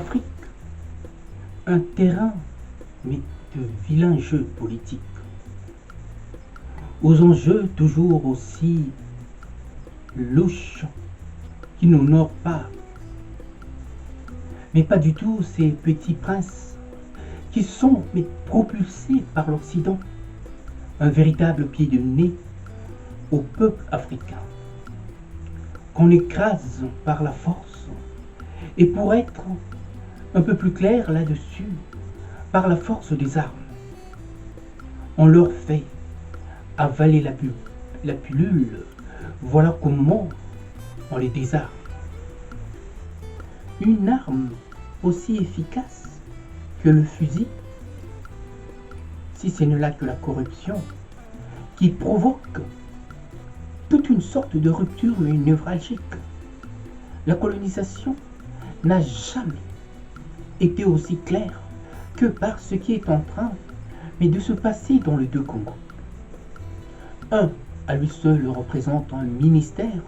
L'Afrique, un terrain, mais de vilains jeux politiques, aux enjeux toujours aussi louches, qui n'honorent pas, mais pas du tout ces petits princes qui sont mais propulsés par l'Occident, un véritable pied de nez au peuple africain, qu'on écrase par la force, et pour être un peu plus clair là-dessus, par la force des armes. On leur fait avaler la pilule, voilà comment on les désarme. Une arme aussi efficace que le fusil, si ce n'est là que la corruption, qui provoque toute une sorte de rupture mais névralgique. La colonisation n'a jamais été aussi claire que par ce qui est en train mais de se passer dans les deux Congos. Un, à lui seul, représente un ministère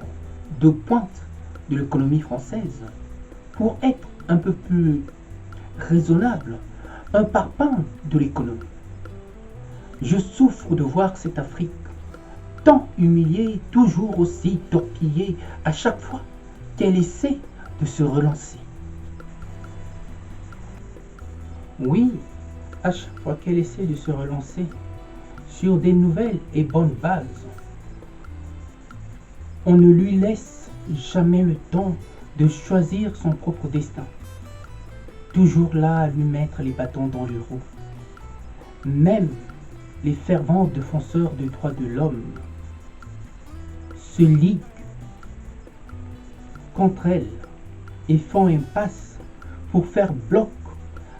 de pointe de l'économie française. Pour être un peu plus raisonnable, un parpaing de l'économie. Je souffre de voir cette Afrique tant humiliée, toujours aussi torpillée à chaque fois qu'elle essaie de se relancer. Oui, à chaque fois qu'elle essaie de se relancer sur des nouvelles et bonnes bases, on ne lui laisse jamais le temps de choisir son propre destin. Toujours là à lui mettre les bâtons dans les roues. Même les fervents défenseurs des droits de l'homme se liguent contre elle et font impasse pour faire bloc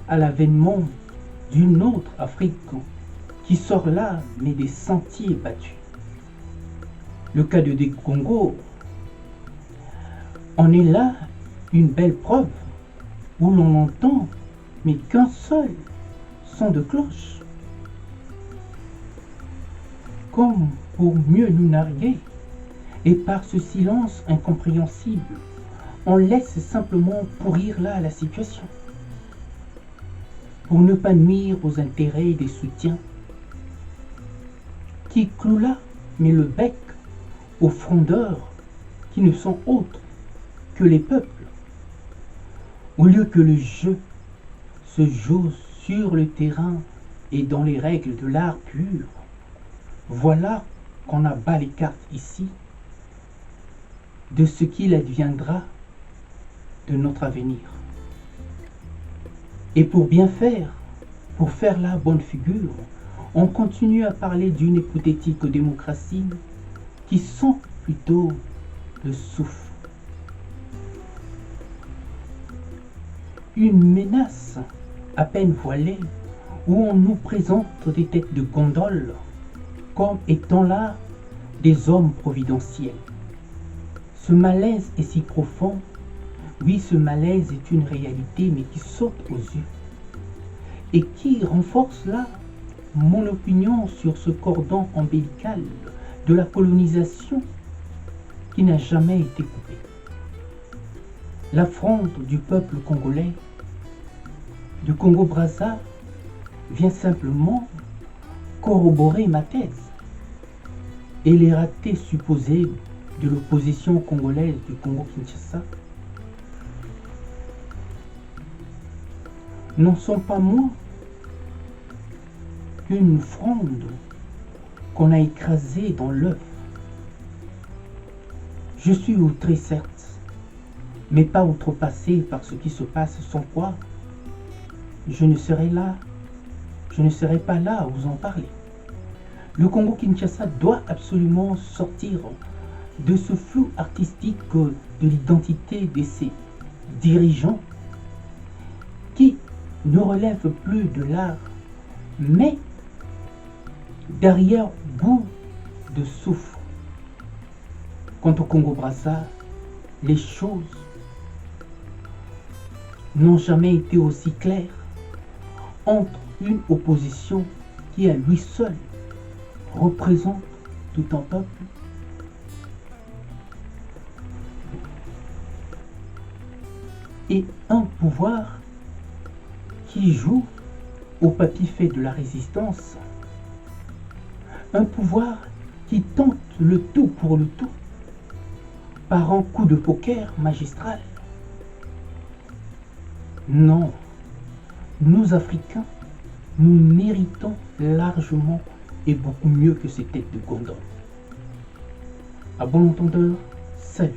à l'avènement d'une autre Afrique qui sort là, mais des sentiers battus. Le cas de des Congo en est là une belle preuve où l'on entend mais qu'un seul son de cloche. Comme pour mieux nous narguer, et par ce silence incompréhensible, on laisse simplement pourrir là la situation, pour ne pas nuire aux intérêts des soutiens, qui clouent là, mais le bec, aux frondeurs qui ne sont autres que les peuples, au lieu que le jeu se joue sur le terrain et dans les règles de l'art pur. Voilà qu'on abat les cartes ici de ce qu'il adviendra de notre avenir. Et pour bien faire, pour faire la bonne figure, on continue à parler d'une hypothétique démocratie qui sent plutôt le souffle. Une menace à peine voilée où on nous présente des têtes de gondole comme étant là des hommes providentiels. Ce malaise est si profond, oui, ce malaise est une réalité mais qui saute aux yeux et qui renforce là mon opinion sur ce cordon ombilical de la colonisation qui n'a jamais été coupé. L'affront du peuple congolais, du Congo-Brazza, vient simplement corroborer ma thèse. Et les ratés supposés de l'opposition congolaise du Congo-Kinshasa n'en sont pas moins qu'une fronde qu'on a écrasée dans l'œuf. Je suis outré certes, mais pas outrepassé par ce qui se passe, sans quoi je ne serais pas là à vous en parler. Le Congo-Kinshasa doit absolument sortir de ce flou artistique de l'identité de ses dirigeants qui ne relèvent plus de l'art, mais d'arrière-goût de souffle. Quant au Congo-Brazza, les choses n'ont jamais été aussi claires entre une opposition qui à lui seul représente tout un peuple et un pouvoir qui joue au papy fait de la résistance, un pouvoir qui tente le tout pour le tout par un coup de poker magistral. Non, nous Africains, nous méritons largement et beaucoup mieux que ces têtes de gondole. À bon entendeur, salut.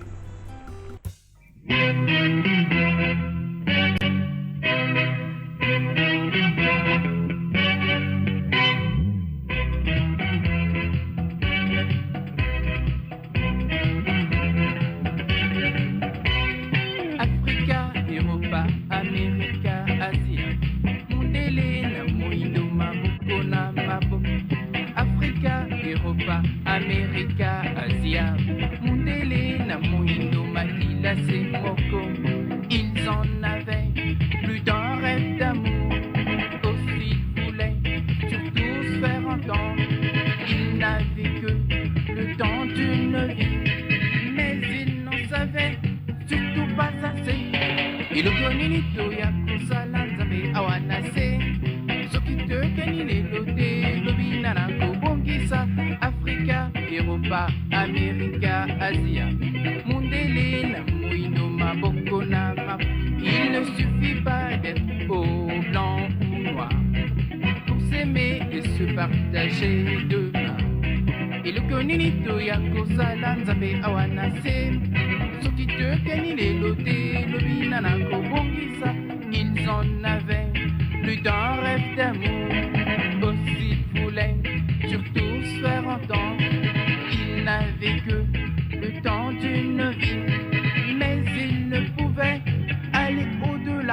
Africa, Europa, America, Asia. Mundele na muindo mabuko na mabo. Africa, Europa, America, Asia. Mundele na muindo makila se moko. Ils en avaient plus d'un rêve d'amour. Aussi ils voulaient surtout se faire entendre. Ils n'avaient que le temps d'une vie, mais ils n'en savaient surtout pas assez. Ilugonilito ya kusala nzambe awanase. Soki tekeni lote lobina na kobongisa. Africa, Europa, America, Asia. Mundele na muino maboko na maboko. Il ne suffit pas d'être beau, blanc ou noir pour s'aimer et se partager demain. Ilugonilito ya kusala nzambe awanase. Soki tekeni lote lobina na kobongisa.